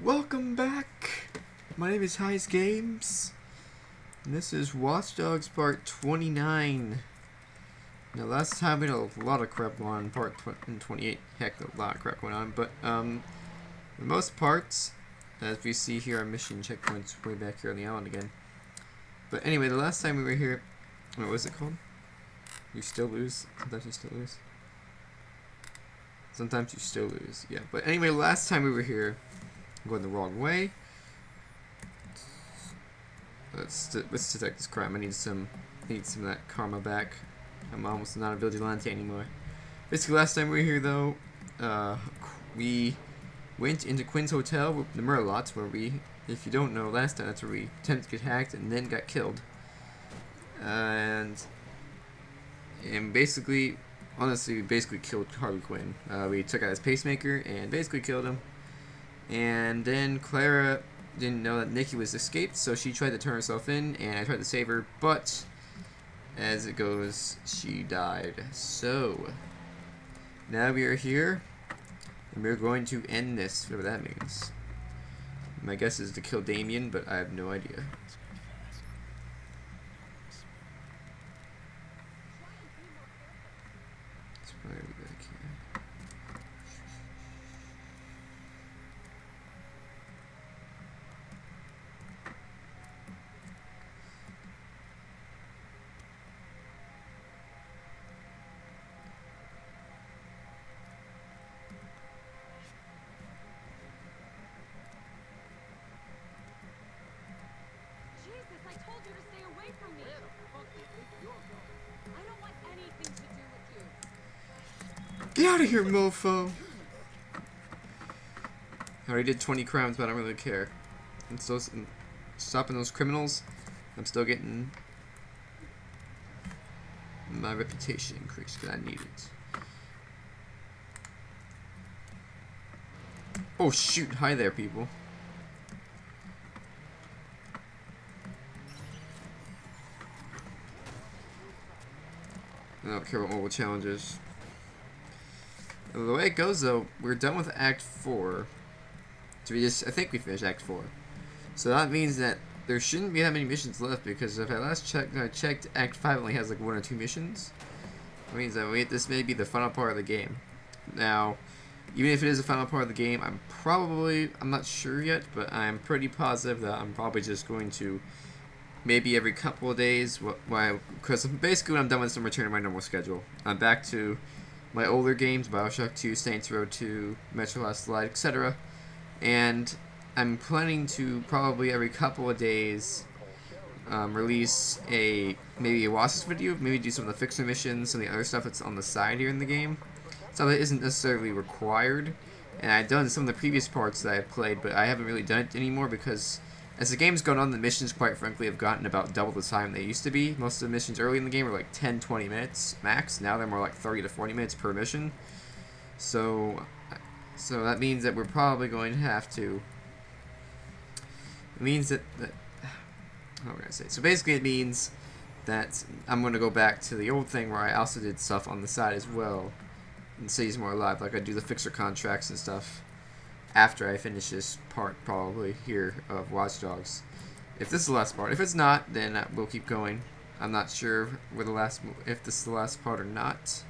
Welcome back! My name is Heizgames, and this is Watch Dogs Part 29. Now, last time we had a lot of crap going on in Part 28. Heck, a lot of crap going on, but, for the most parts, as we see here, our mission checkpoints way back here on the island again. But anyway, the last time we were here, what was it called? You still lose? Sometimes you still lose? Sometimes you still lose, yeah. But anyway, last time we were here, I'm going the wrong way. Let's detect this crime. I need some of that karma back. I'm almost not a vigilante anymore. Basically, last time we were here, though, we went into Quinn's hotel, the Merlots, where we, if you don't know, last time that's where we attempted to get hacked and then got killed. And basically, honestly, we basically killed Harley Quinn. We took out his pacemaker and basically killed him. And then Clara didn't know that Nikki was escaped, so she tried to turn herself in, and I tried to save her, but as it goes, she died. So now we are here, and we're going to end this, whatever that means. My guess is to kill Damien, but I have no idea. It's probably back here. I told you to stay away from me. Where the fuck do you think you're going? I don't want anything to do with you. Get out of here, mofo! I already did 20 crimes, but I don't really care. I'm still stopping those criminals. I'm still getting my reputation increased because I need it. Oh shoot! Hi there, people. I don't care about mobile challenges. The way it goes, though, we're done with Act 4. So I think we finished Act 4. So that means that there shouldn't be that many missions left, because if I last checked, Act 5 only has like 1 or 2 missions. That means that this may be the final part of the game. Now, even if it is the final part of the game, I'm not sure yet, but I'm pretty positive that I'm probably just going to maybe every couple of days, because basically when I'm done with this, I'm returning to my normal schedule. I'm back to my older games, Bioshock 2, Saints Row 2, Metro Last Light, etc. And I'm planning to probably every couple of days release maybe a Wasis video, maybe do some of the fixer missions, some of the other stuff that's on the side here in the game. Stuff that isn't necessarily required. And I've done some of the previous parts that I've played, but I haven't really done it anymore because as the game's gone on, the missions, quite frankly, have gotten about double the time they used to be. Most of the missions early in the game were like 10-20 minutes max. Now they're more like 30 to 40 minutes per mission. So that means that we're probably going to have to... It means that what am I going to say? So basically it means that I'm going to go back to the old thing where I also did stuff on the side as well and stays more alive. Like I do the fixer contracts and stuff after I finish this part, probably, here of Watch Dogs. If this is the last part. If it's not, then we'll keep going. I'm not sure if this is the last part or not.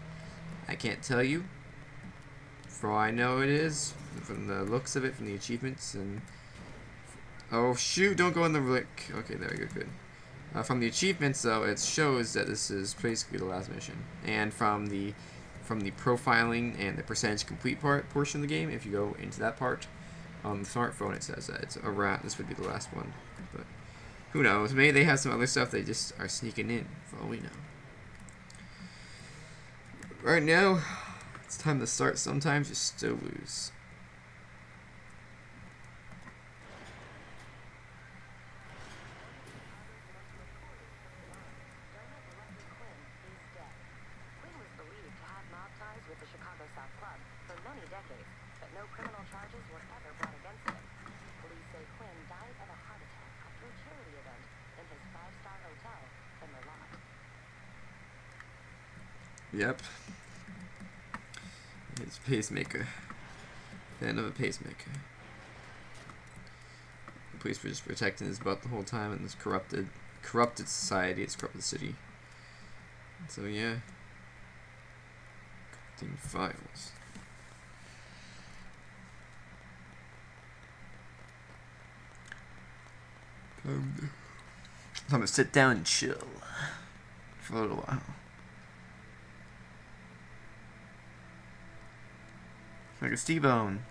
I can't tell you. For all I know it is, from the looks of it, from the achievements, and... Oh, shoot, don't go in the lick. Okay, there we go, good. From the achievements, though, it shows that this is basically the last mission. And from the profiling and the percentage complete portion of the game, if you go into that part on the smartphone, it says that it's around, this would be the last one. But who knows? Maybe they have some other stuff they just are sneaking in, for all we know. Right now, it's time to start. Sometimes you still lose. With the Chicago South Club for many decades, but no criminal charges were ever brought against him. Police say Quinn died of a heart attack after a charity event in his 5-star hotel in Merlot. Yep. His pacemaker. Fan of a pacemaker. The police were just protecting his butt the whole time in this corrupted society. It's corrupted city. So yeah, corrupting files. I'm gonna sit down and chill for a little while. Like a T-bone.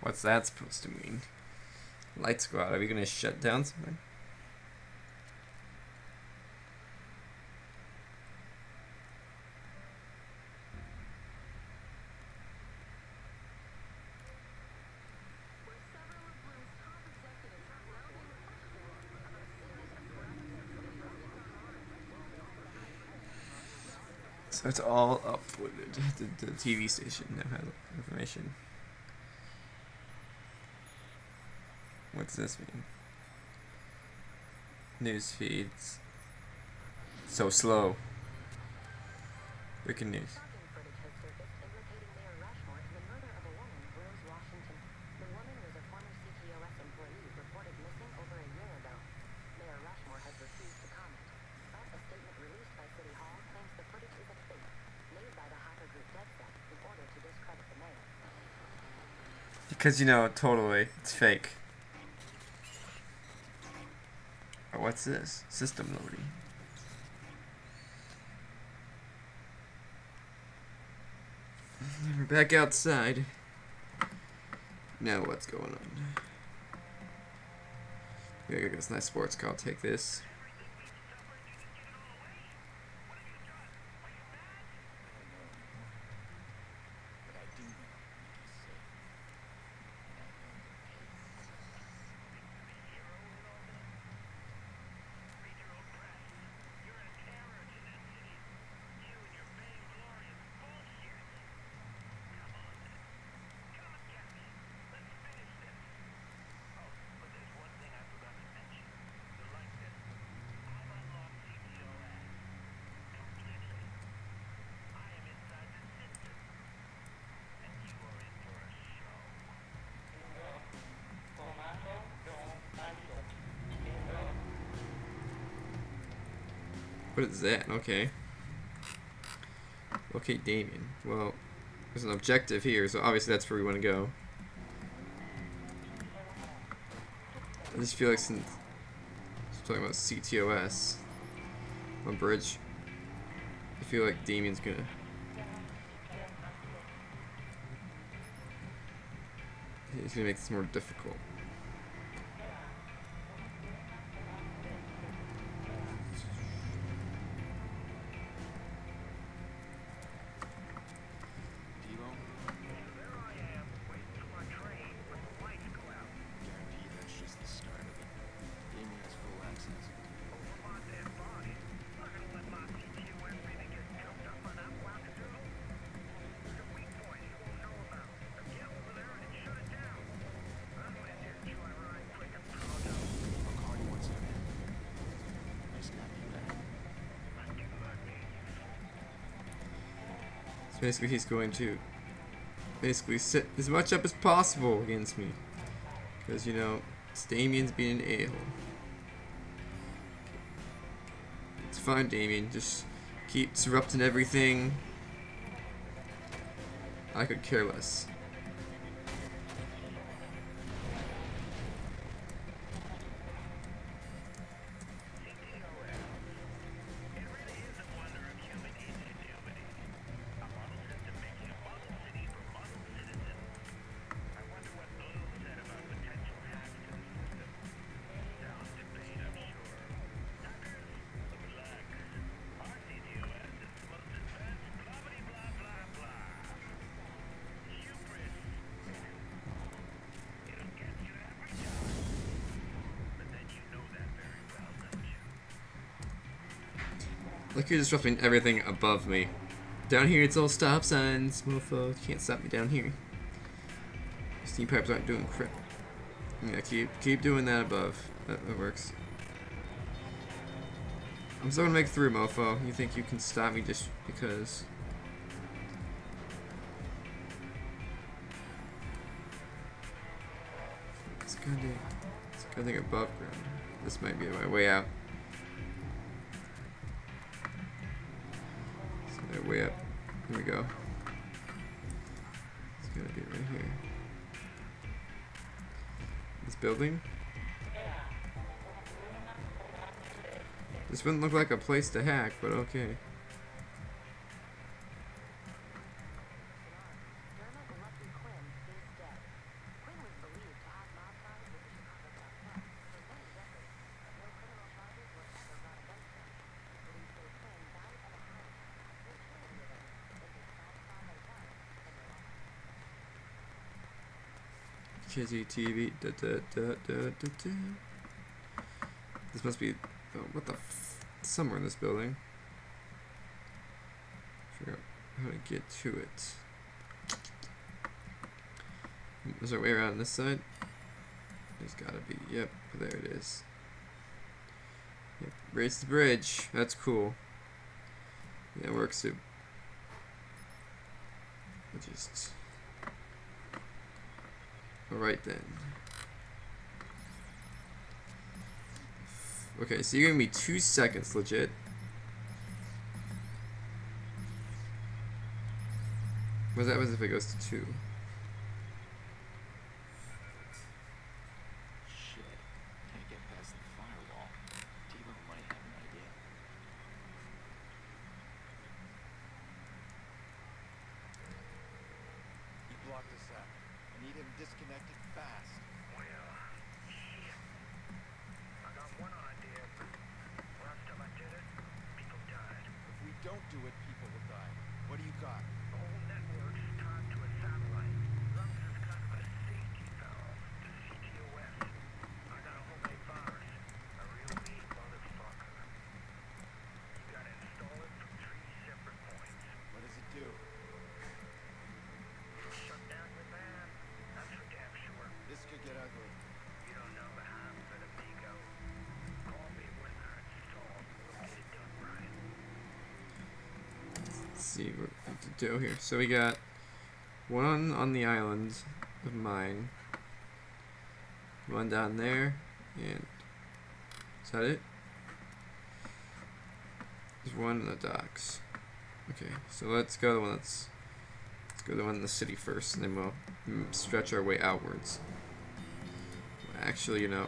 What's that supposed to mean? Lights go out. Are we gonna shut down something? So it's all uploaded. The TV station now has information. What's this mean? News feeds. So slow. Breaking news. Shocking footage has surfaced implicating Mayor Rushmore in the murder of a woman, Rose Washington. The woman was a former CTOS employee reported missing over a year ago. Mayor Rushmore has refused to comment, but a statement released by City Hall claims the footage is a fake, made by the hacker group DeadSec in order to discredit the mayor. Because, you know, totally, it's fake. Oh, what's this? System loading. We're back outside. Now what's going on? We gotta get this nice sports car. I'll take this. What is that? Okay. Okay, Damien. Well, there's an objective here, so obviously that's where we want to go. I just feel like since we're talking about CTOS on bridge, I feel like Damien's gonna. He's gonna make this more difficult. Basically, he's going to basically sit as much up as possible against me. Because, you know, it's Damien's being an a-hole. It's fine, Damien. Just keep disrupting everything. I could care less. Like you're disrupting everything above me. Down here it's all stop signs, mofo. You can't stop me down here. Steam pipes aren't doing crap. Yeah, keep doing that above. That works. I'm still gonna make it through, mofo. You think you can stop me just because? It's good thing above ground. This might be my way out. Way up. Here we go. It's gotta be right here. This building. This wouldn't look like a place to hack, but okay. Kizzy TV. This must be. Oh, what the? Somewhere in this building. Figure out how to get to it. Is there a way around this side? There's gotta be. Yep, there it is. Yep, raise the bridge. That's cool. Yeah, it works too. Just. Alright then. Okay, so you're giving me 2 seconds, legit. What happens if it goes to 2? Shit, can't get past the firewall. Devo might have an idea. He blocked us out. I need him disconnected fast. Well, shit. I got one idea. Last time I did it, people died. If we don't do it, people will die. What do you got? The whole network's tied to a satellite. Runs as kind of a safety valve to CTOS. I got a homemade virus. A real mean motherfucker. You gotta install it from 3 separate points. What does it do? Shut down your van. That's for damn sure. This could get ugly. You don't know the half of it, amigo. Call me when they're installed. We'll get it done right. Let's see what we have to do here. So we got one on the island of mine. One down there. And is that it? There's one in the docks. Okay, so let's go to the one that's. Let's go to the one in the city first, and then we'll stretch our way outwards. Actually, you know,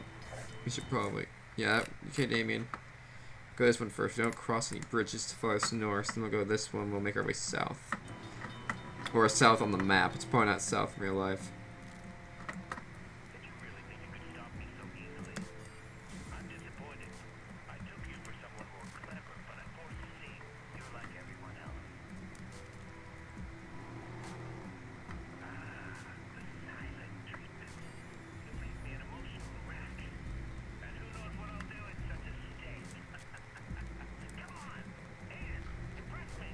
we should probably. Yeah, okay, Damien. Go this one first. We don't cross any bridges to far north. Then we'll go this one. We'll make our way south. Or south on the map. It's probably not south in real life. Did you really think you could stop me so easily? I'm disappointed. I took you for someone more clever, but I'm forced to see you're like everyone else. The silent treatment. You leave me an emotional wreck. And who knows what I'll do in such a state. Come on, Ian, impress me.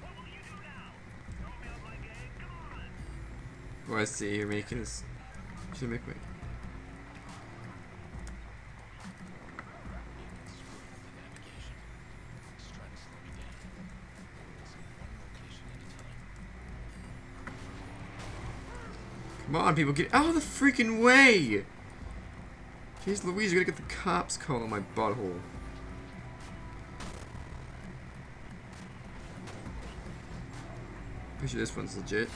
What will you do now? Throw me off my game? Come on. Oh, I see. You're making this. Should make me. Screwing up the navigation. It's trying to slow me down. It's in one location at a Come on, people, get out of the freaking way! Jeez Louise, you're gonna get the cops called on my butthole. Pretty sure this one's legit.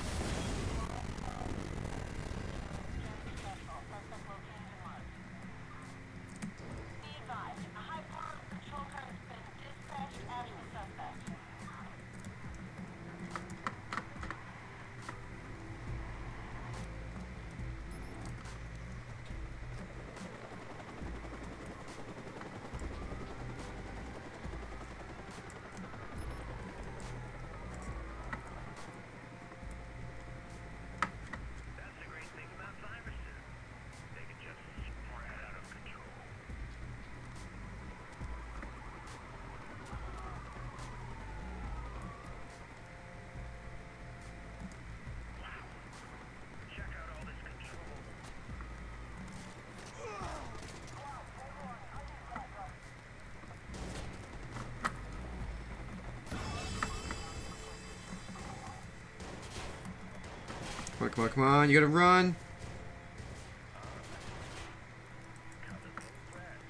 That's the great thing about viruses. They can just spread out of control. Wow. Check out all this control. Come on, come on, come on, you gotta run! Colorful threads.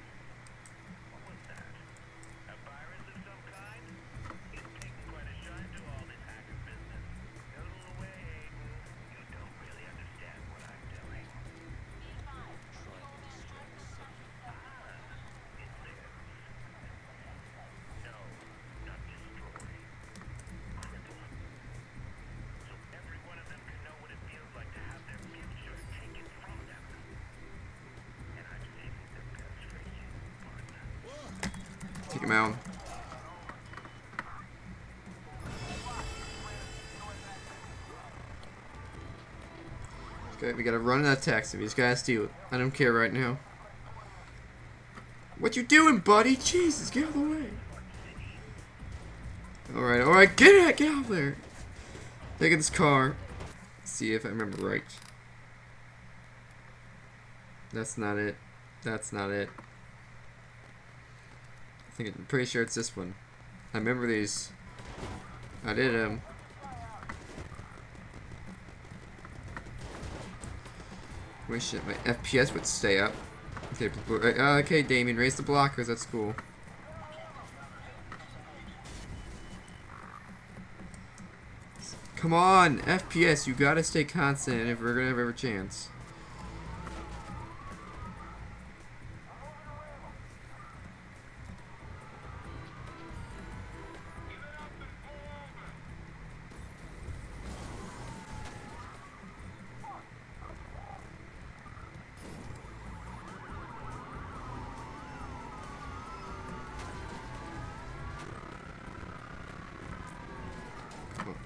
What was that? A virus of some kind? It's taking quite a shine to all this hacker business. Noodle away, Aiden. You don't really understand what I'm doing. It lives. No, not destroy. Cripple. So every one of them can know what it feels like to have their future taken from them. And I'm saving the best for you, partner. Take him out. Okay, we gotta run in that taxi. We just gotta steal it. I don't care right now. What you doing, buddy? Jesus, get out of the way. Alright, get out of there. Take this car. See if I remember right. That's not it. That's not it. I'm pretty sure it's this one. I remember these. I did wish that my FPS would stay up. Okay, okay, Damien, raise the blockers. That's cool. Come on, FPS, you gotta stay constant if we're gonna have every chance.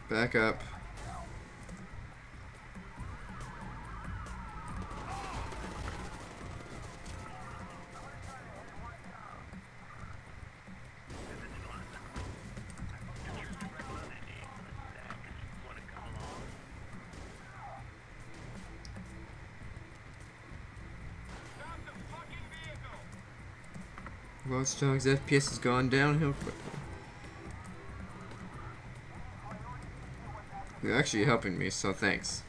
Back up. Watch Dogs FPS has gone downhill quickly. You're actually helping me, so thanks.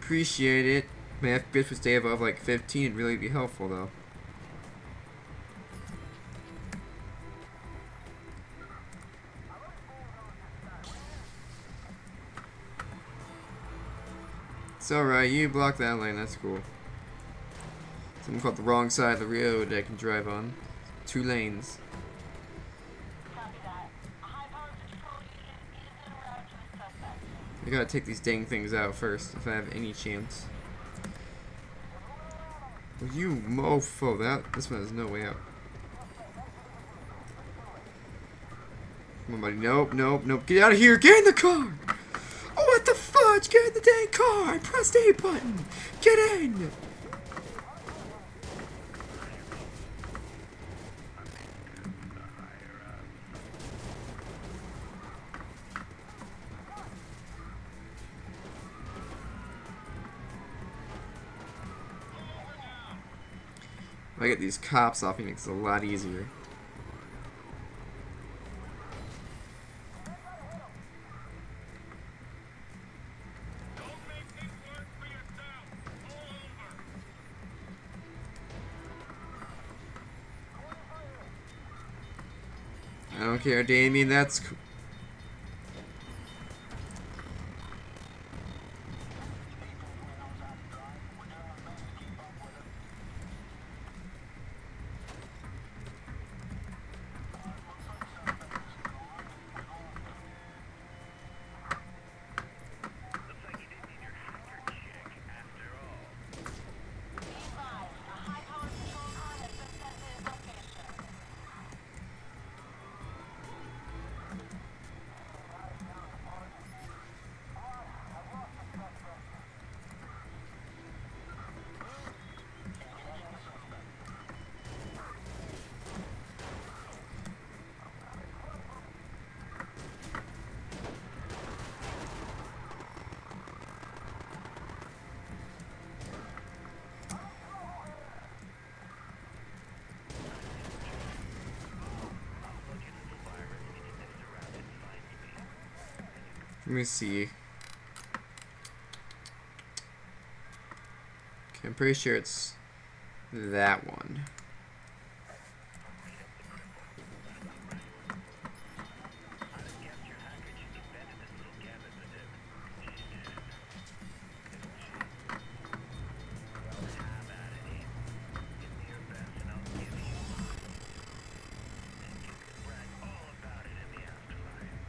Appreciate it. My FPS would stay above like 15. It'd really be helpful though. It's alright, you block that lane, that's cool. Someone caught the wrong side of the road I can drive on. 2 lanes. I gotta take these dang things out first if I have any chance. Well, you mofo, this one has no way out. Come on, buddy. Nope, nope, nope. Get out of here! Get in the car! Oh, what the fudge? Get in the dang car! I pressed A button! Get in! If I get these cops off, it makes it a lot easier. don't care, Damien. That's cool. Looks like you didn't need your hacker chick after all. Let me see. Okay, I'm pretty sure it's that one. I'd have guessed your hacker chick invented this little gambit for him. She did. Didn't she? Well, have at it, Abe. Give me your best and I'll give you mine. And you can brag all about it in the afterlife.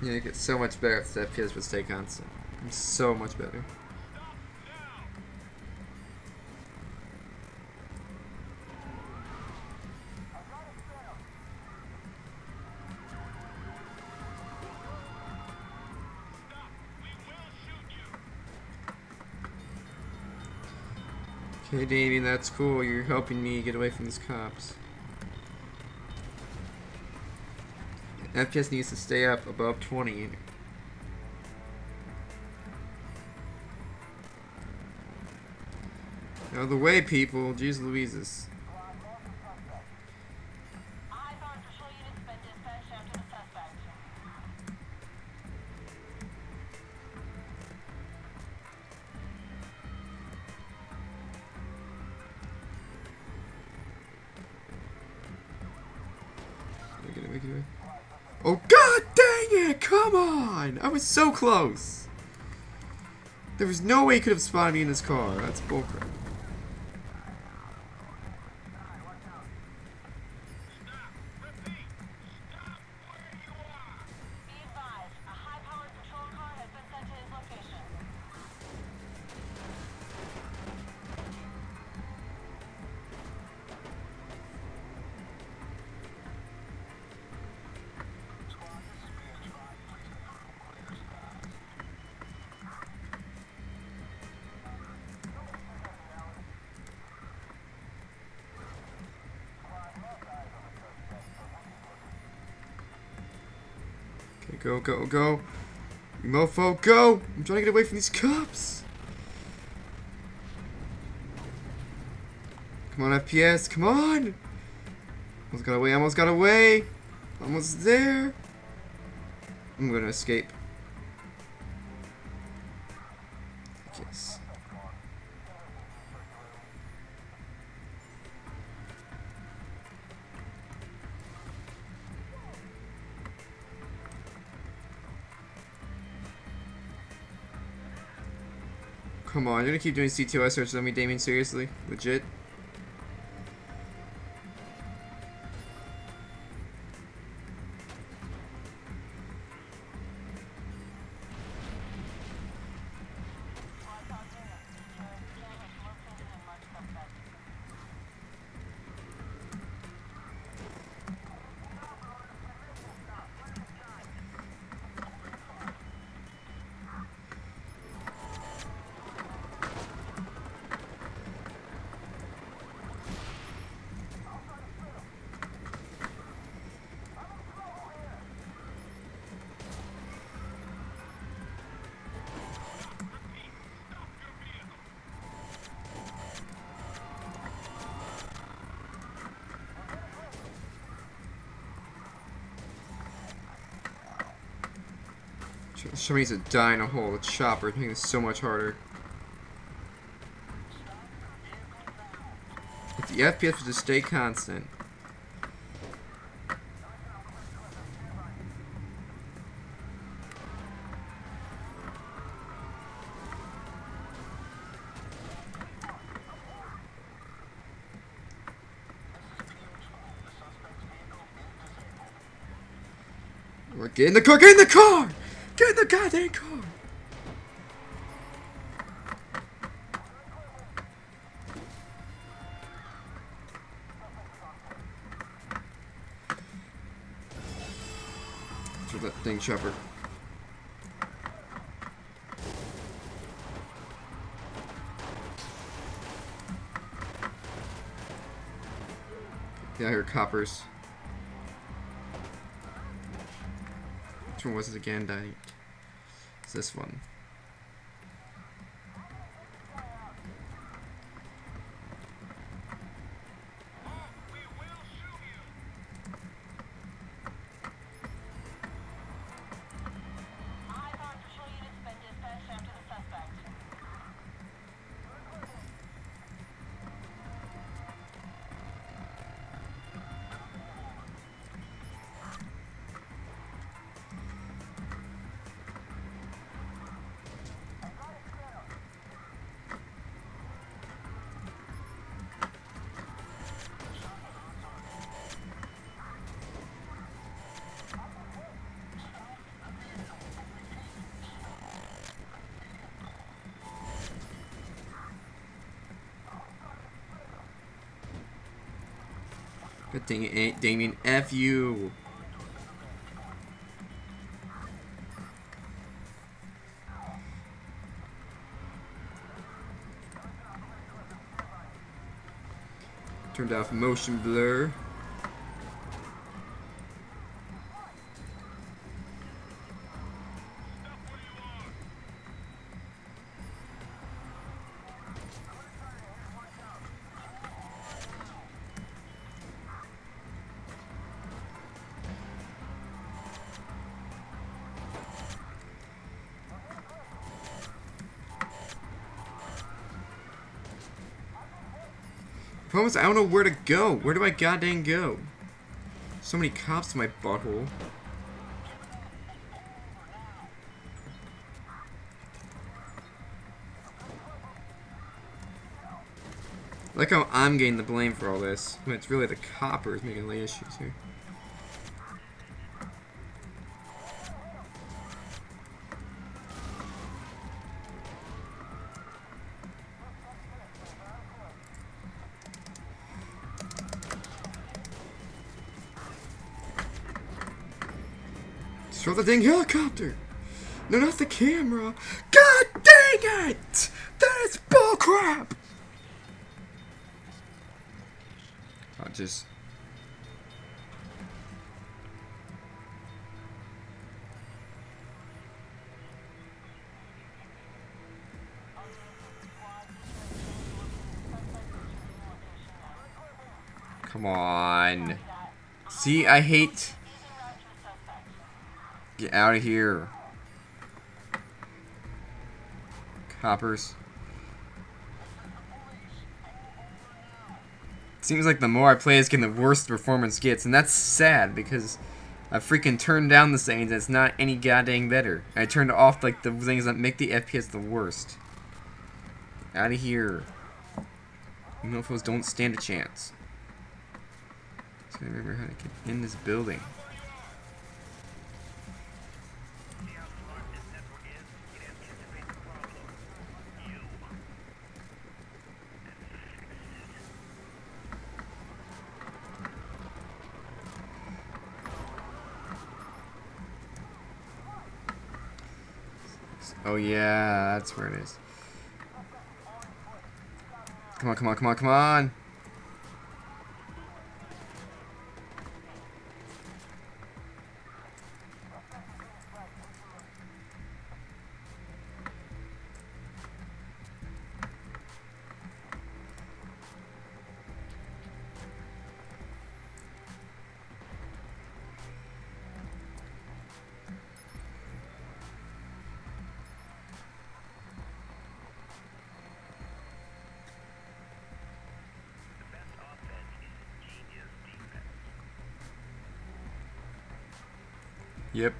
Yeah, it gets so much better if the FPS would stay constant. So much better. Okay, Damien, that's cool. You're helping me get away from these cops. FPS needs to stay up above 20. Out of the way, people. Jeez Louises. Make it away. Oh, god dang it! Come on! I was so close! There was no way he could have spawned me in this car. That's bullcrap. Okay, go, go, go. You mofo, go! I'm trying to get away from these cops. Come on, FPS, come on! Almost got away, almost got away! Almost there! I'm gonna escape. Yes. Come on, you're gonna keep doing CTOS searches on me, Damien, seriously? Legit? Somebody needs to die in a hole. The chopper making this so much harder. the FPS would just stay constant. Get in the car! Get in the car! Get in the goddamn car! Throw that thing, chopper. Yeah, I hear coppers. Which one was it again? It's this one. Good dang it, Damien. F you. Turned off motion blur. Problem is, I don't know where to go. Where do I goddamn go? So many cops in my butthole. I like how I'm getting the blame for all this, when it's really the coppers making the issues here. Throw the dang helicopter! No, not the camera! God dang it! That is bullcrap! I'll just... Come on. See, I hate... Get out of here. Coppers. Seems like the more I play this game, the worse the performance gets. And that's sad, because I freaking turned down the settings and it's not any goddamn better. I turned off like the things that make the FPS the worst. Out of here. You mofos don't stand a chance. So I remember how to get in this building. Oh yeah, that's where it is. Come on, come on, come on, come on! Yep.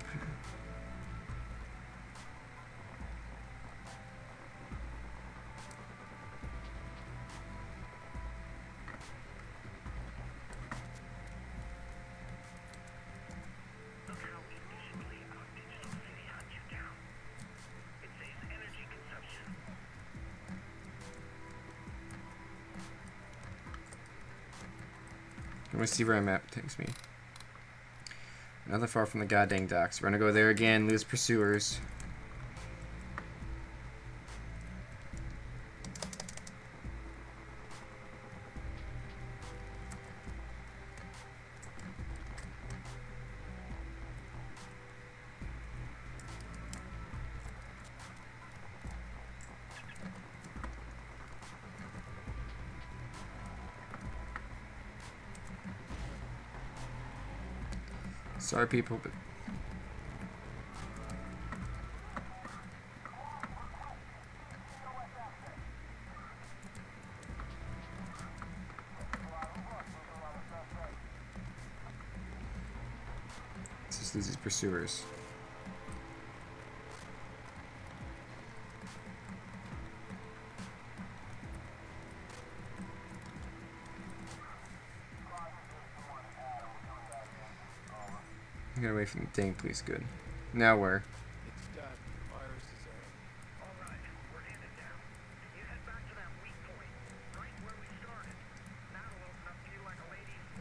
Look how efficiently our digital city hunts you down. It saves energy consumption. Let me see where my map takes me. Another far from the goddamn docks. We're gonna go there again, lose pursuers. Sorry, people, but let's just lose these pursuers. Get away from the dang police. Good. Now where? It's done. Viruses are in. All right, we're in it now. You head back to that weak point, right where we started. That'll open up to you like a lady's,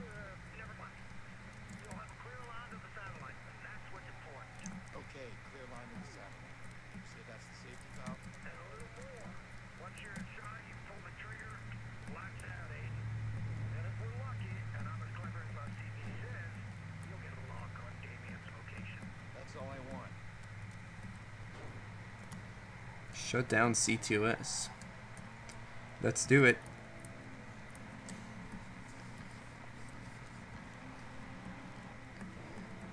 never mind. You'll have a clear line to the satellite, and that's what's important. Okay, clear line to the satellite. You say that's the safety valve? And a little more. Once you're inside, you pull the trigger, lights out, Aiden. And if we're lucky, and I'm as clever as my CV says, you'll get a lock on Damien's location. That's all I want. Shut down CTOS. Let's do it.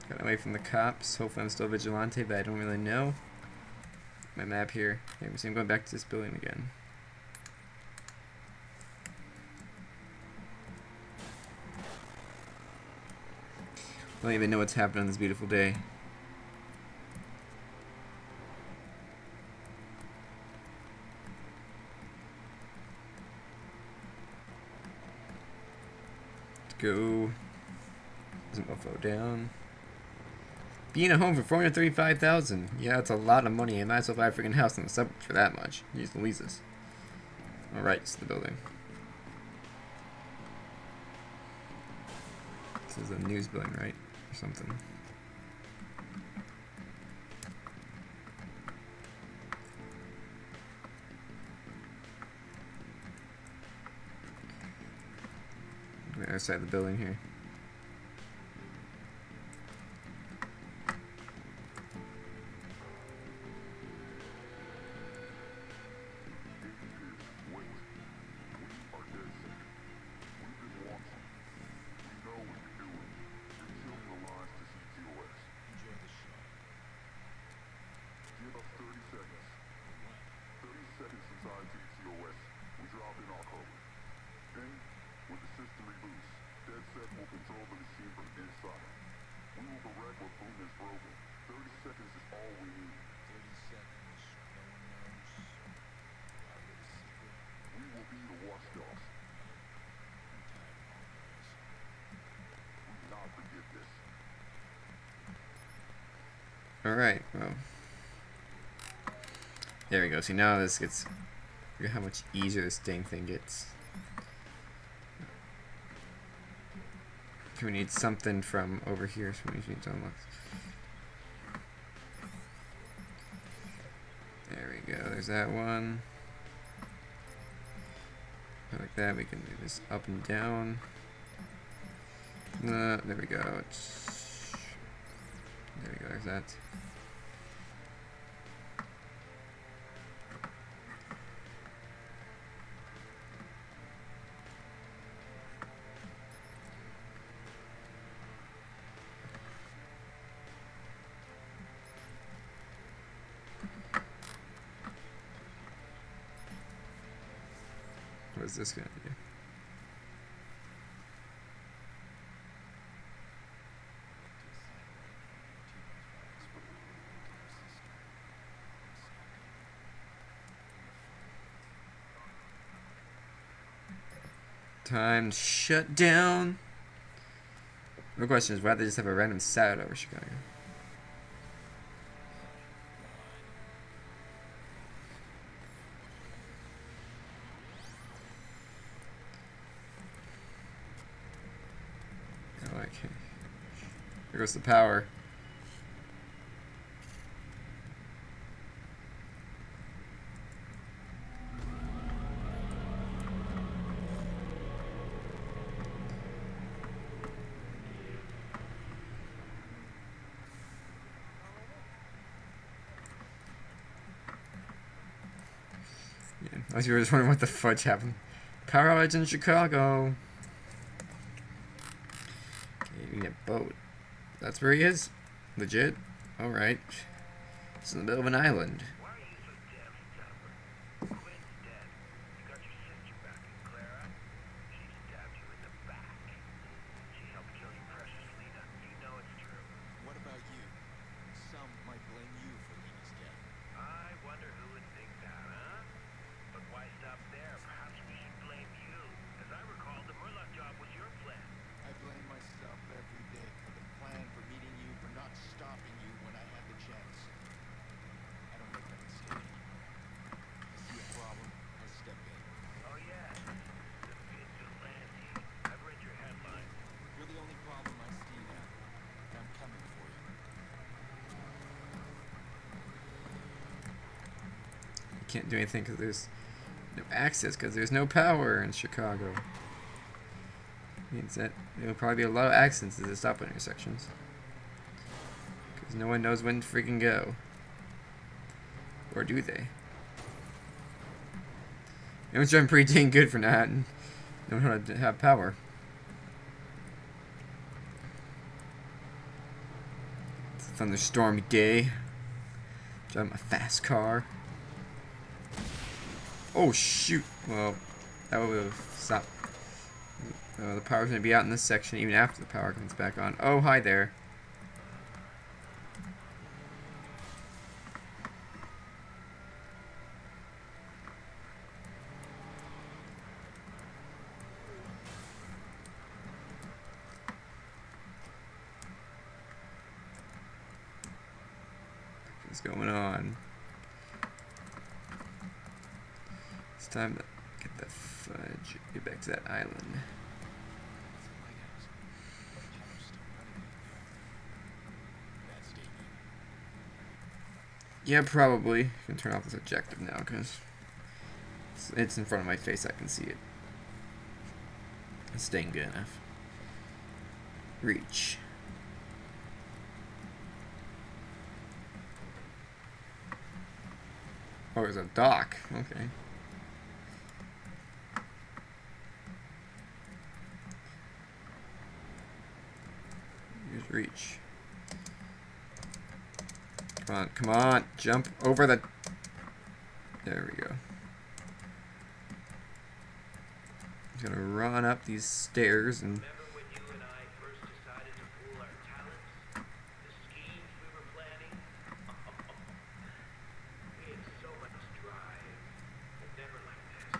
Got away from the cops. Hopefully I'm still vigilante, but I don't really know. My map here. Okay, I'm going back to this building again. I don't even know what's happening on this beautiful day. Let's go. This mofo down. Being at home for $435,000. Yeah, that's a lot of money. I might as well buy a freaking house in the suburbs for that much. Use Louisa's. Alright, it's the building. This is a news building, right? Or something. The other side of the building here. Enjoy the show. Give us 30 seconds. 30 seconds inside CTOS. We drop in our code. Then, when the system reboots, DeadSec will control the machine from inside. We will correct what boom is broken. 30 seconds is all we need. 30 seconds. No one knows. Our little secret. We will be the watchdogs. I'm tired of all this. We will not forget this. Alright, well. There we go. See, now this gets... Look at how much easier this dang thing gets. Okay, we need something from over here, so we need to unlock. There we go. There's that one. Like that, we can do this up and down. There we go. There we go. There's that. What is this gonna do? Time to shut down. The question is, why they just have a random satellite over Chicago? Oh, okay. There goes the power. Yeah, I was just wondering what the fudge happened. Power outage in Chicago. Okay, we need a boat. That's where he is? Legit? Alright. It's in the middle of an island. Why are you so damn stubborn? Quinn's dead. You got your sister back in Clara. She stabbed you in the back. She helped kill your precious Lena. You know it's true. What about you? Some might blame you for Lena's death. I wonder who would think that, huh? But why stop there? Perhaps we should blame you. As I recall, the Murloc job was your plan. I blame myself every day for the plan, for meeting you, for not stopping you when I had the chance. I don't make that mistake anymore. I see a problem, I step in. Oh yeah, the vigilante. I've read your headline. You're the only problem I see now, and I'm coming for you. I can't do anything because there's no access, because there's no power in Chicago. Means that there'll probably be a lot of accidents as they stop at intersections. Because no one knows when to freaking go. Or do they? Everyone's driving pretty dang good for not knowing how to have power. It's a thunderstormy day. Driving my fast car. Oh shoot! Well, that would have stopped. The power's going to be out in this section even after the power comes back on. Oh, hi there. What's going on? It's time to get the fudge. Get back to that island. It's a lighthouse. Power's still running out there. Bad statement. Yeah, probably. I can turn off this objective now because it's in front of my face. I can see it. It's staying good enough. Reach. Oh, there's a dock. Okay. Here's reach. Come on, come on. Jump over the... There we go. Just gonna run up these stairs and... Remember when you and I first decided to pool our talents? The schemes we were planning? We had so much drive, but never like this.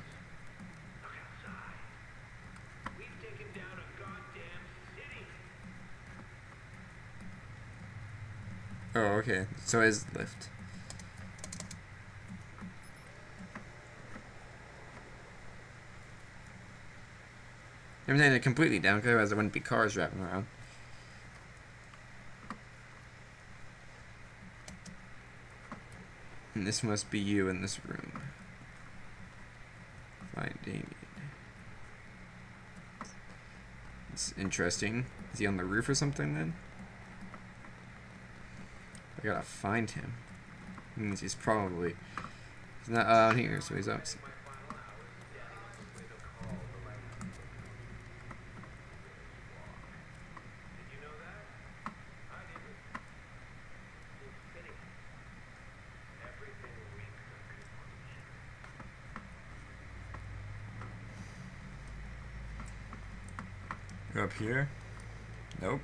Look outside. We've taken down a goddamn city. Oh, okay. So is lift. I'm taking it completely down because otherwise there wouldn't be cars driving around. And this must be you in this room. Find Damien. It's interesting. Is he on the roof or something then? I gotta find him. Means he's probably... He's not out here, so he's up. You're up here? Nope.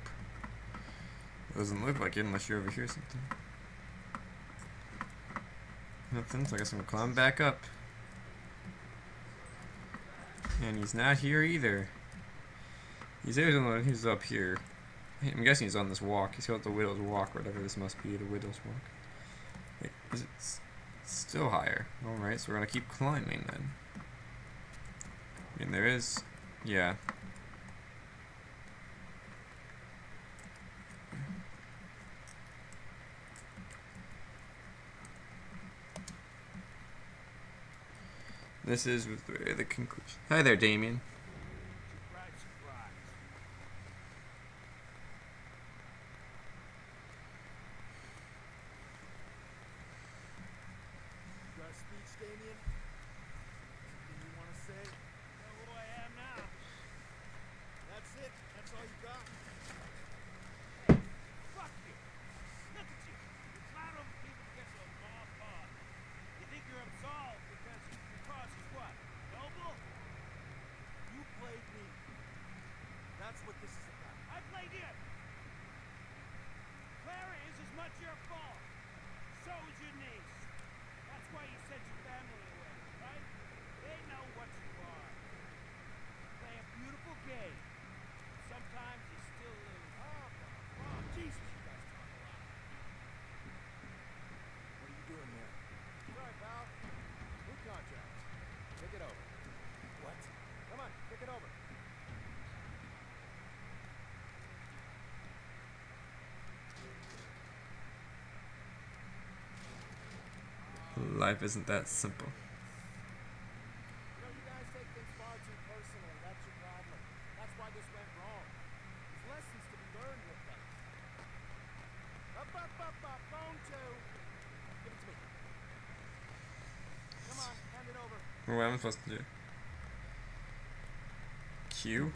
Doesn't look like it unless you're over here or something. Nothing, so I guess I'm gonna climb back up. And he's not here either. He's up here. I'm guessing he's on this walk. He's got the Widow's Walk, or whatever this must be, the Widow's Walk. Wait, is it still higher? Alright, so we're gonna keep climbing then. And there is, yeah. This is the conclusion. Hi there, Damien. Surprise, surprise. You got a speech, Damien? Anything you want to say? Know who I am now? That's it? That's all you got? Fuck you! Look at you! You clown over people to get some small paws. You think you're absolved because your cause is what? Noble? You played me. That's what this is about. I played you! Clara is as much your fault. So is your niece. That's why you sent your family away, right? They know what you are. You play a beautiful game. Sometimes you still lose. Oh, Jesus, you guys talk a lot. What are you doing here? Sorry, pal. New contract. Take it over. What? Come on, take it over. Life isn't that simple. You know, you guys take things far too personally. That's your problem. That's why this went wrong. There's lessons to be learned with that. Up, phone two. Give it to me. Come on, hand it over. What am I supposed to do? Q?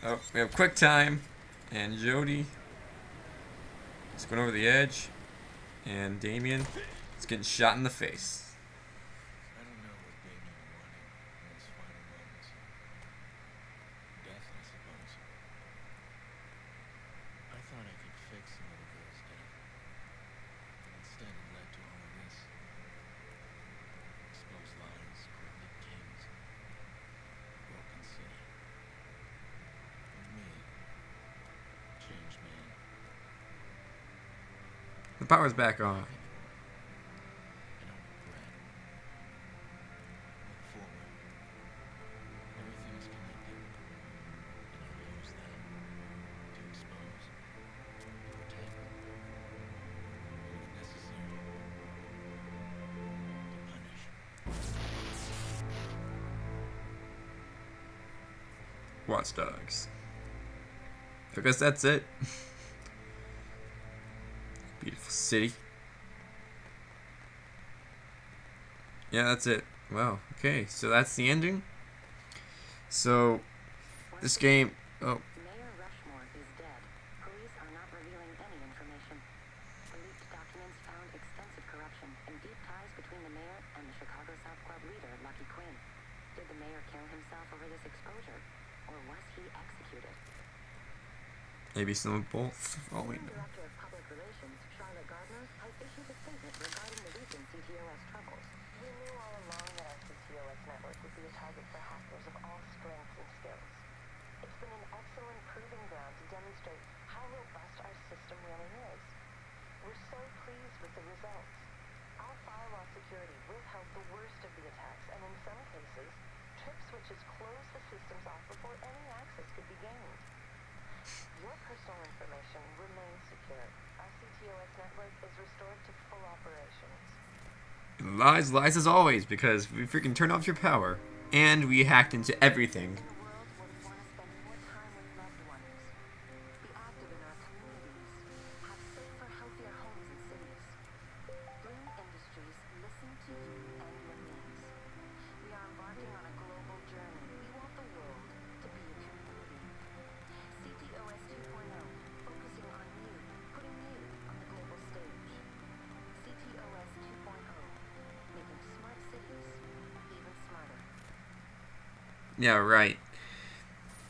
Oh, we have quick time, and Jody is going over the edge, and Damien is getting shot in the face. I don't know what Damien wanted in his final moments. Death, I suppose. I thought I could fix the little girl's death. But instead it led to all of this. Exposed lies, corrupted kings, broken city. And me. Changed man. The power's back on. I don't regret. Look forward. Everything is connected. And I'll use that to expose, to protect, and if necessary, to punish. Watch Dogs. I guess that's it. Beautiful city. Yeah, that's it. Wow. Okay, so that's the ending. So this game. Oh, Mayor Rushmore is dead. Police are not revealing any information. The leaked documents found extensive corruption and deep ties between the mayor and the Chicago South Club leader, Lucky Quinn. Did the mayor kill himself over this exposure? Or was he executed? maybe some of both. Oh, wait. No. Director of Public Relations, Charlotte Gardner, has issued a statement regarding the recent CTOS troubles. We knew all along that our CTOS network would be a target for hackers of all strengths and skills. It's been an excellent proving ground to demonstrate how robust our system really is. We're so pleased with the results. Our firewall security withheld the worst of the attacks, and in some cases, trip switches closed the systems off before any access could be gained. Your personal information remains secure. Our CTOS network is restored to full operations. Lies, lies as always, because we freaking turned off your power. And we hacked into everything. In a world where we want to spend more time with loved ones, be active in our communities, have safer, healthier homes and cities. Bloom Industries listen to you and your needs. We are embarking on a global journey. We want the world to be a community. CTOS 2.0, focusing on you, putting you on the global stage. CTOS 2.0, making smart cities even smarter. Yeah, right.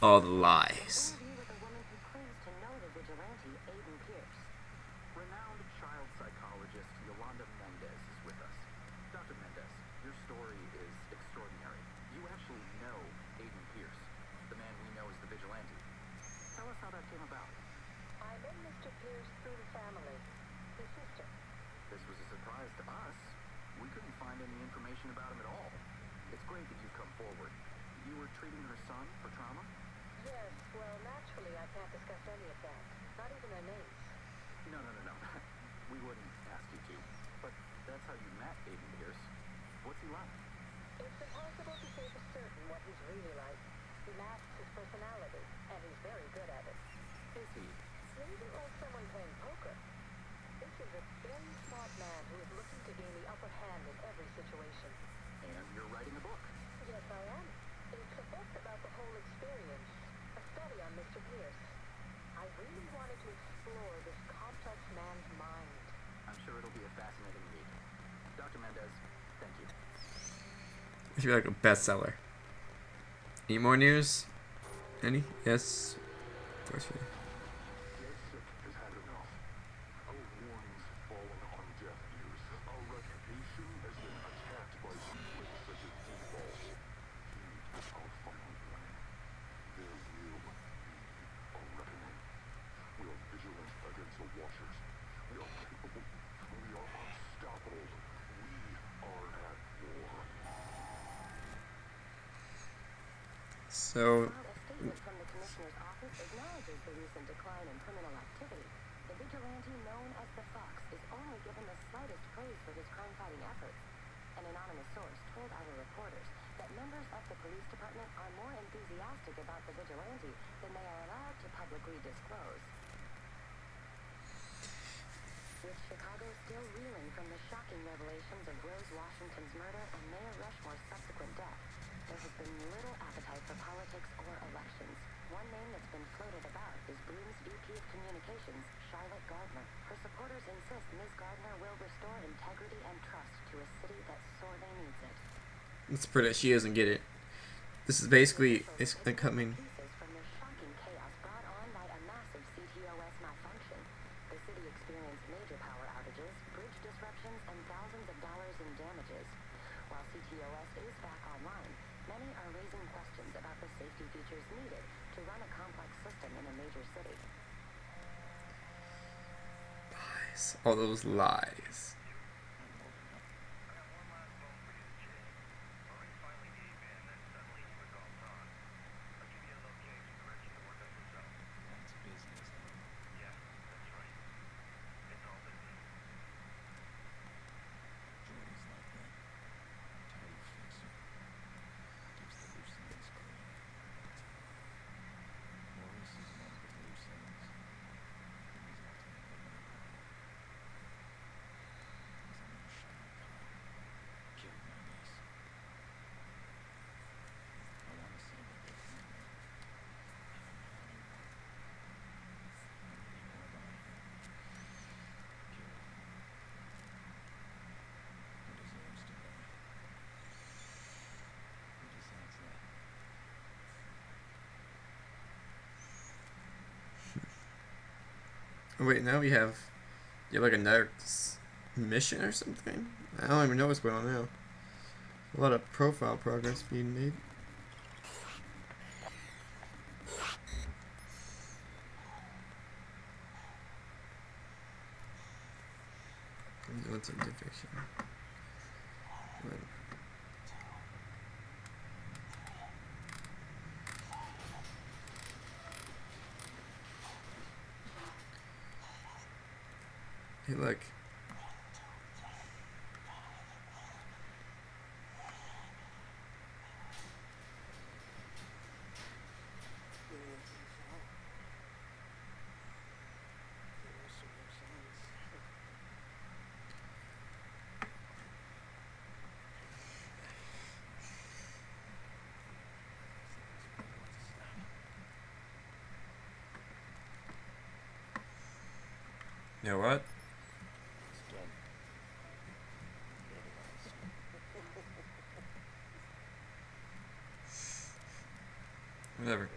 All the lies. Interview with a woman who claims to know the vigilante, Aiden Pierce. Renowned child psychologist Yolanda Mendez is with us. Dr. Mendez, Your story is extraordinary. You actually know Aiden Pierce, the man we know as the Vigilante. Tell us how that came about. I met Mr. Pierce through the family, his sister. This was a surprise to us. We couldn't find any information about him at all. It's great that you've come forward. You were treating her son for trauma? Yes, well, naturally, I can't discuss any of that. Not even their names. No. We wouldn't ask you to. But that's how you met Aiden Pierce. What's he like? It's impossible to say for certain what he's really like. He masks his personality, and he's very good at it. Is he? He isn't like someone playing poker. This is a very smart man who is looking to gain the upper hand in every situation. And you're writing a book. Yes, I am. It's a book about the whole experience, a study on Mr. Pierce. I really wanted to explore this complex man's mind. I'm sure it'll be a fascinating read. Dr. Mendez, thank you. It should be like a bestseller. Any more news? Any? Yes. Of course we do. DedSec has had enough. Our warnings have fallen on deaf ears. Our reputation has been attacked by weaklings such as D-Ball. Heed our final warning. There will be a reckoning. We are vigilant against the Watchers. We are capable. We are unstoppable. We are at war. So, While a statement from the Commissioner's office acknowledges the recent decline in criminal activity, the vigilante known as the Fox is only given the slightest praise for his crime-fighting efforts. An anonymous source told our reporters that members of the police department are more enthusiastic about the vigilante than they are allowed to publicly disclose. With Chicago still reeling from the shocking revelations of Rose Washington's murder and Mayor Rushmore's subsequent death, there has been little appetite for politics or elections. One name that's been floated about is Bloom's VP of Communications, Charlotte Gardner. Her supporters insist Ms. Gardner will restore integrity and trust to a city that sorely needs it. let's put it. She doesn't get it. This is basically it's coming. Pieces from the shocking chaos brought on by a massive CTOS malfunction. The city experienced major power outages, bridge disruptions, and thousands of dollars in damages. While CTOS is back online, many are raising questions about the safety features needed to run a complex system in a major city. Lies. All those lies. I got one last phone for you to chase. Marie finally gave in, then suddenly he was all gone. I'll give you a location direction to work out yourself. That's business, though. Yeah, that's right. It's all business. Jordy's like that. Tidy fixer. Keeps the loose ends clean. Morris is one of the loose ends. He's ultimately my problem. He's a little shy cop. Killed my niece. I want to say that they're family. I don't know how they work. I really know about him. Killed him. He deserves to die. Who decides that? Oh, wait, now we have like another mission or something. I don't even know what's going on now. A lot of profile progress being made. What's a defection? What? Hey, look. You know what? It's done. Realized. Whatever.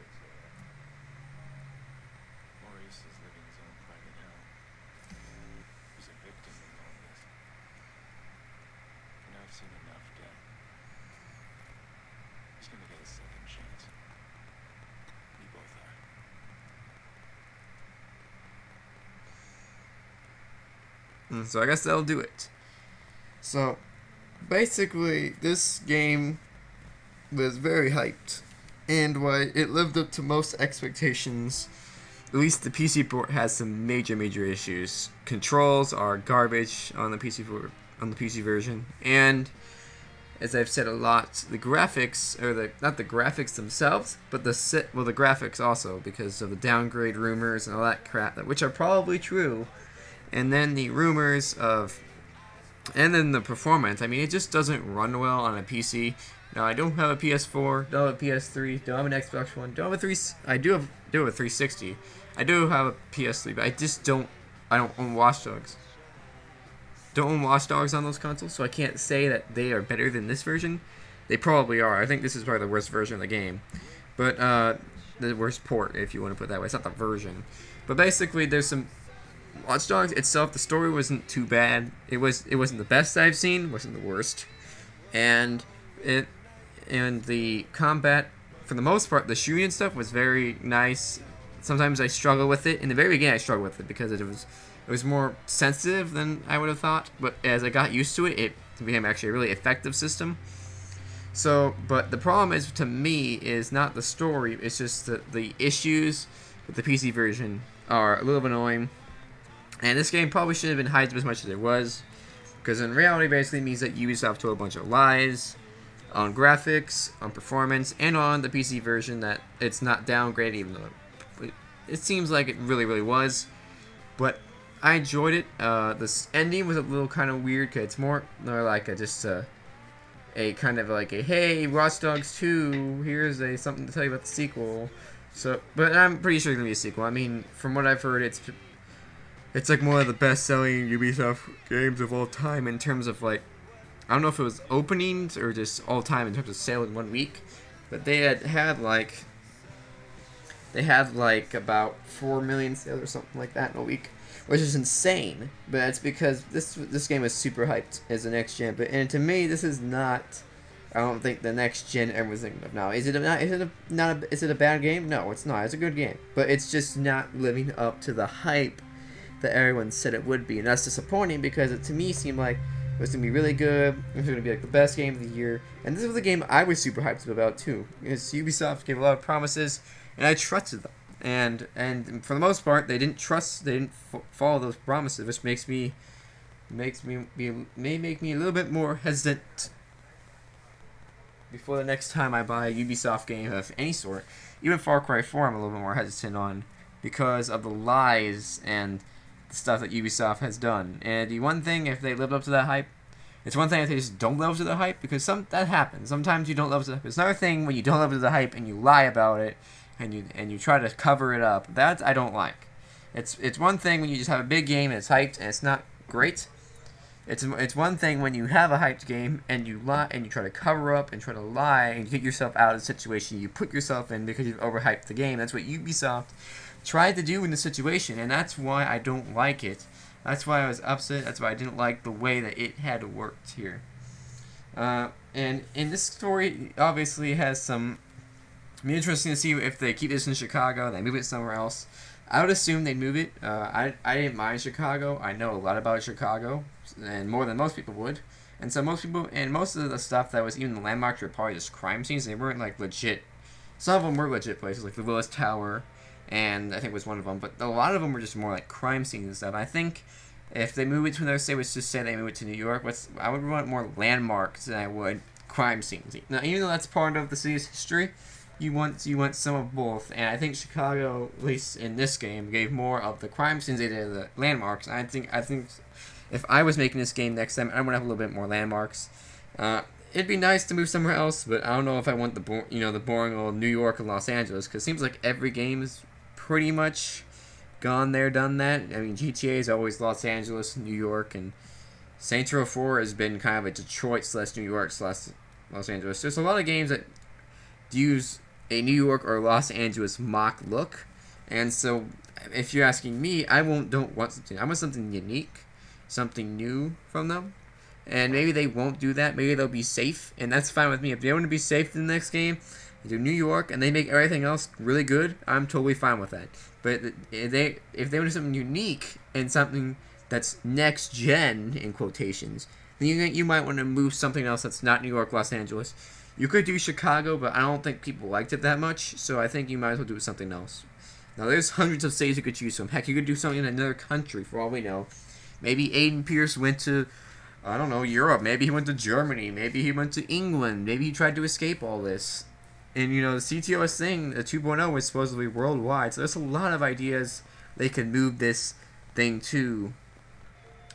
Maurice is living his own private hell. He's a victim in all this. And I've seen enough death. Nobody's gonna get a second chance. We both are. So I guess that'll do it. So basically, this game was very hyped, and why it lived up to most expectations. At least the PC port has some major issues. Controls are garbage on the PC version, and as I've said a lot, the graphics, or not the graphics themselves, but the graphics also, because of the downgrade rumors and all that crap, which are probably true, and then the rumors of, and then the performance. I mean, it just doesn't run well on a PC. Now, I don't have a PS4, don't have a PS3, don't have an Xbox One, don't have a I do have a 360. I do have a PS3, but I don't own Watch Dogs. Don't own Watch Dogs on those consoles, so I can't say that they are better than this version. They probably are. I think this is probably the worst version of the game. But, the worst port, if you want to put it that way. It's not the version. But basically, there's some Watch Dogs itself, the story wasn't too bad. It wasn't the best I've seen, wasn't the worst. And the combat, for the most part, the shooting and stuff was very nice. Sometimes I struggle with it. In the very beginning, I struggled with it because it was more sensitive than I would have thought. But as I got used to it, it became actually a really effective system. So, but the problem is, to me, is not the story. It's just the issues with the PC version are a little bit annoying. And this game probably shouldn't have been hyped as much as it was, because in reality, basically means that Ubisoft told a bunch of lies on graphics, on performance, and on the PC version, that it's not downgraded, even though it seems like it really was. But I enjoyed it. This ending was a little kind of weird, because it's more like a kind of like a, hey, Watch Dogs 2, here's something to tell you about the sequel. So, but I'm pretty sure it's gonna be a sequel. I mean, from what I've heard, it's like one of the best-selling Ubisoft games of all time in terms of, like, I don't know if it was openings or just all time in terms of sale in 1 week, but they had about 4 million sales or something like that in a week, which is insane. But that's because this game is super hyped as the next gen. And to me, this is not. I don't think the next gen everyone's thinking of now. Is it a bad game? No, it's not. It's a good game, but it's just not living up to the hype that everyone said it would be, and that's disappointing, because it to me seemed like it was gonna be really good. It was gonna be like the best game of the year, and this was a game I was super hyped about too, because Ubisoft gave a lot of promises, and I trusted them, and for the most part, they didn't follow those promises, which may make me a little bit more hesitant before the next time I buy a Ubisoft game of any sort. Even Far Cry 4, I'm a little bit more hesitant on, because of the lies and the stuff that Ubisoft has done. And the one thing, if they lived up to that hype, it's one thing if they just don't live up to the hype, because that happens. Sometimes you don't live up to the hype. It's another thing when you don't live up to the hype and you lie about it and you try to cover it up. That I don't like. It's one thing when you just have a big game and it's hyped and it's not great. It's one thing when you have a hyped game and you lie and you try to cover up and try to lie and you get yourself out of the situation you put yourself in because you've overhyped the game. That's what Ubisoft tried to do in this situation, and that's why I don't like it. That's why I was upset. That's why I didn't like the way that it had worked here. And in this story, obviously has some. It'll be interesting to see if they keep this in Chicago, they move it somewhere else. I would assume they'd move it. I didn't mind Chicago. I know a lot about Chicago, and more than most people would. And so most of the stuff that was even the landmarks were probably just crime scenes. They weren't like legit. Some of them were legit places, like the Willis Tower, and I think was one of them. But a lot of them were just more like crime scenes and stuff. I think if they move it to another state, let's just say they move it to New York, I would want more landmarks than I would crime scenes. Now, even though that's part of the city's history, you want some of both. And I think Chicago, at least in this game, gave more of the crime scenes they did of the landmarks. And I think if I was making this game next time, I want to have a little bit more landmarks. It'd be nice to move somewhere else, but I don't know if I want the boring old New York and Los Angeles, because it seems like every game is pretty much gone there, done that. I mean, GTA is always Los Angeles, New York, and Saints Row 4 has been kind of a Detroit/New York/Los Angeles. There's a lot of games that use a New York or Los Angeles mock look, and so if you're asking me, I don't want something. I want something unique, something new from them. And maybe they won't do that. Maybe they'll be safe, and that's fine with me. If they want to be safe in the next game, they do New York, and they make everything else really good, I'm totally fine with that. But if they want to do something unique and something that's next gen in quotations, then you might want to move something else that's not New York, Los Angeles. You could do Chicago, but I don't think people liked it that much, so I think you might as well do something else. Now, there's hundreds of states you could choose from. Heck, you could do something in another country, for all we know. Maybe Aiden Pierce went to, I don't know, Europe. Maybe he went to Germany. Maybe he went to England. Maybe he tried to escape all this. And, you know, the CTOS thing, the 2.0, was supposedly worldwide. So there's a lot of ideas they could move this thing to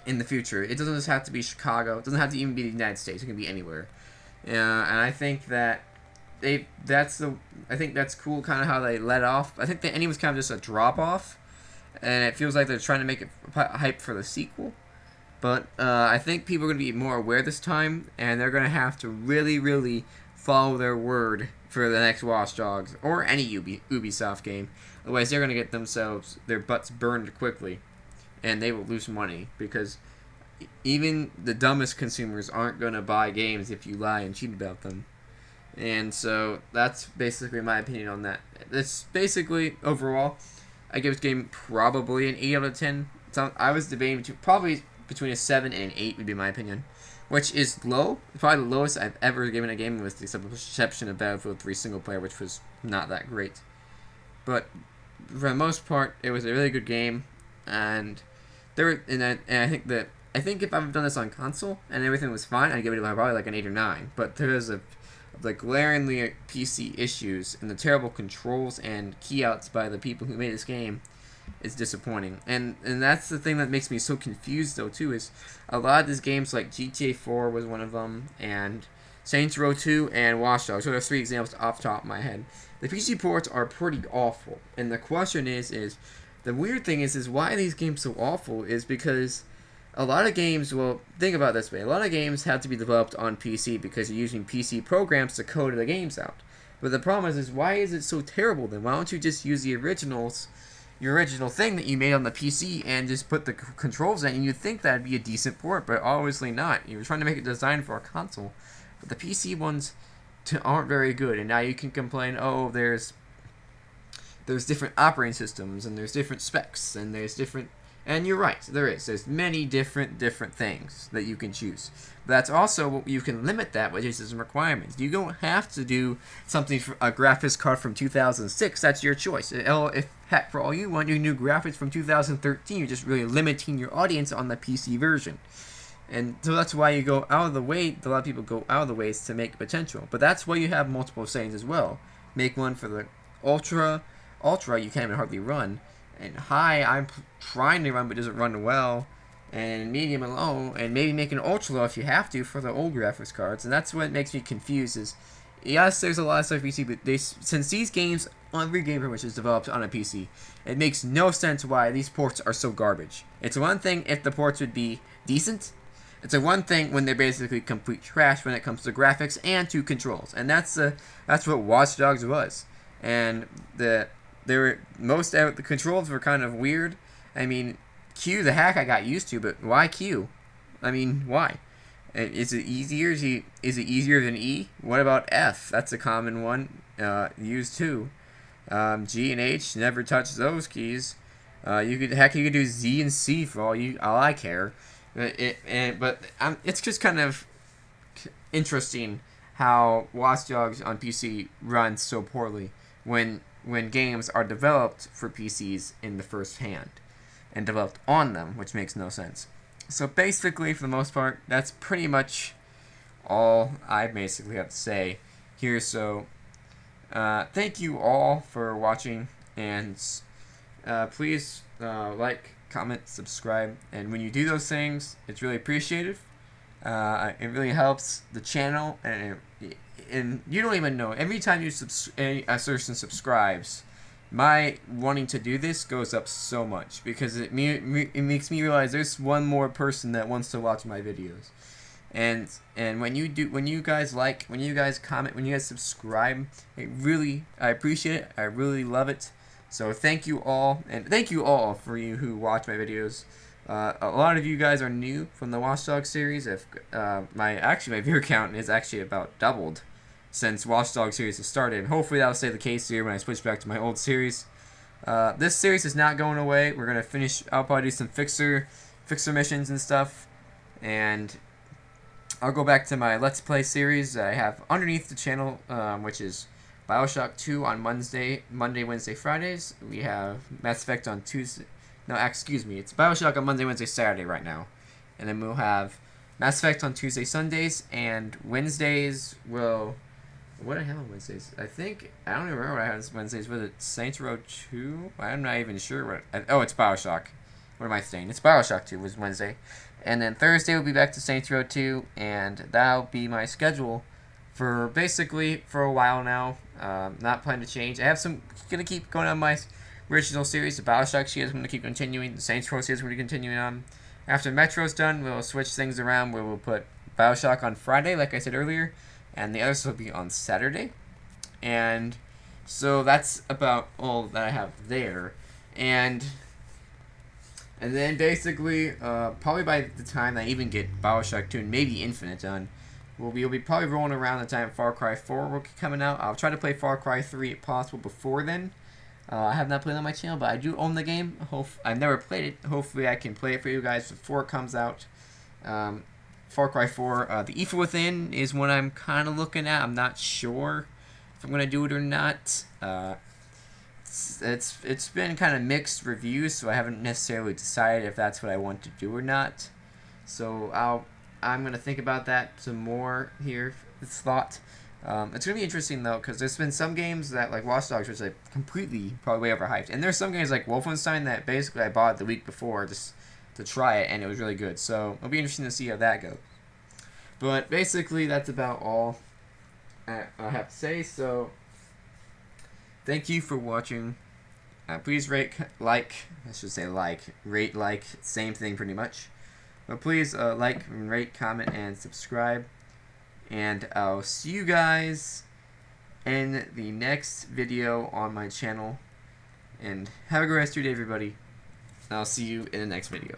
in the future. It doesn't just have to be Chicago. It doesn't have to even be the United States. It can be anywhere. And I think that I think that's cool, kind of how they let off. I think the ending was kind of just a drop off, and it feels like they're trying to make it hype for the sequel. But I think people are going to be more aware this time, and they're going to have to really, really follow their word for the next Watch Dogs or any Ubisoft game. Otherwise, they're going to get their butts burned quickly, and they will lose money because even the dumbest consumers aren't going to buy games if you lie and cheat about them. And so that's basically my opinion on that. It's basically, overall, I give this game probably an 8 out of 10. I was debating probably between a 7 and an 8 would be my opinion, which is low. Probably the lowest I've ever given a game, with the exception of Battlefield 3 single player, which was not that great. But for the most part, it was a really good game, and I think if I've done this on console and everything was fine, I'd give it probably like an 8 or 9. But because of the glaringly PC issues and the terrible controls and keyouts by the people who made this game, it's disappointing. And that's the thing that makes me so confused, though, too, is a lot of these games, like GTA 4 was one of them, and Saints Row 2 and Watch Dogs. So there's 3 examples off the top of my head. The PC ports are pretty awful. And the question is the weird thing is why are these games so awful is because a lot of games, well, think about it this way. A lot of games have to be developed on PC because you're using PC programs to code the games out. But the problem is why is it so terrible then? Why don't you just use the originals, your original thing that you made on the PC, and just put the controls in? And you'd think that'd be a decent port, but obviously not. You were trying to make it designed for a console. But the PC ones aren't very good. And now you can complain, oh, there's different operating systems, and there's different specs, and there's different... And you're right, there is. There's many different things that you can choose. But that's also, you can limit that with some requirements. You don't have to do something for a graphics card from 2006. That's your choice. If, heck, for all you want, you can do graphics from 2013. You're just really limiting your audience on the PC version. And so that's why you go out of the way, a lot of people go out of the ways to make potential. But that's why you have multiple settings as well. Make one for the Ultra you can't even hardly run. And high, I'm trying to run, but doesn't run well. And medium and low, and maybe make an ultra low if you have to for the old graphics cards. And that's what makes me confused. Is yes, there's a lot of stuff PC, but since these games, every game pretty much is developed on a PC, it makes no sense why these ports are so garbage. It's one thing if the ports would be decent. It's a one thing when they're basically complete trash when it comes to graphics and to controls. And that's what Watch Dogs was. And the controls were kind of weird. I mean, Q, the hack I got used to, but why Q? I mean, why? Is it easier? Is it easier than E? What about F? That's a common one used too. G and H, never touch those keys. You could do Z and C for all I care. But it's just kind of interesting how Watch Dogs on PC runs so poorly when games are developed for PCs in the first hand and developed on them, which makes no sense. So basically, for the most part, that's pretty much all I basically have to say here. So thank you all for watching, and please like, comment, subscribe, and when you do those things, it's really appreciated. It really helps the channel, and you don't even know. Every time a person subscribes, my wanting to do this goes up so much because it makes me realize there's one more person that wants to watch my videos. And when you guys like, when you guys comment, when you guys subscribe, I appreciate it. I really love it. So thank you all, and thank you all for you who watch my videos. A lot of you guys are new from the Watch Dogs series. If my viewer count is actually about doubled since Watch Dogs series has started. And hopefully that'll stay the case here when I switch back to my old series. This series is not going away. We're gonna finish. I'll probably do some fixer missions and stuff, and I'll go back to my Let's Play series that I have underneath the channel, which is BioShock 2 on Monday, Wednesday, Fridays. We have Mass Effect on Tuesday. No, excuse me. It's BioShock on Monday, Wednesday, Saturday right now. And then we'll have Mass Effect on Tuesday, Sundays. And Wednesdays will... What do I have on Wednesdays? I don't even remember what I had on Wednesdays. Was it Saints Row 2? I'm not even sure what... Oh, it's BioShock. What am I saying? It's BioShock 2 was Wednesday. And then Thursday we'll be back to Saints Row 2. And that'll be my schedule for basically for a while now. Not planning to change. I have some... Gonna keep going on my original series. The BioShock series I'm gonna keep continuing. The Saints Row series we're gonna continue on. After Metro's done, we'll switch things around where we'll put BioShock on Friday, like I said earlier. And the others will be on Saturday. And so that's about all that I have there. And then basically, probably by the time I even get BioShock 2 and maybe Infinite done, we'll be probably rolling around the time Far Cry 4 will be coming out. I'll try to play Far Cry 3 if possible before then. I have not played it on my channel, but I do own the game. I've never played it. Hopefully I can play it for you guys before it comes out. Far Cry 4. The Evil Within is one I'm kind of looking at. I'm not sure if I'm going to do it or not. It's been kind of mixed reviews, so I haven't necessarily decided if that's what I want to do or not. So I'm going to think about that some more here. This thought. It's going to be interesting, though, because there's been some games that, like Watch Dogs, which are completely, probably way overhyped. And there's some games like Wolfenstein that basically I bought the week before just to try it, and it was really good. So it'll be interesting to see how that goes. But basically, that's about all I have to say. So thank you for watching. Please rate, same thing pretty much. But please like, rate, comment, and subscribe. And I'll see you guys in the next video on my channel. And have a great rest of your day, everybody. I'll see you in the next video.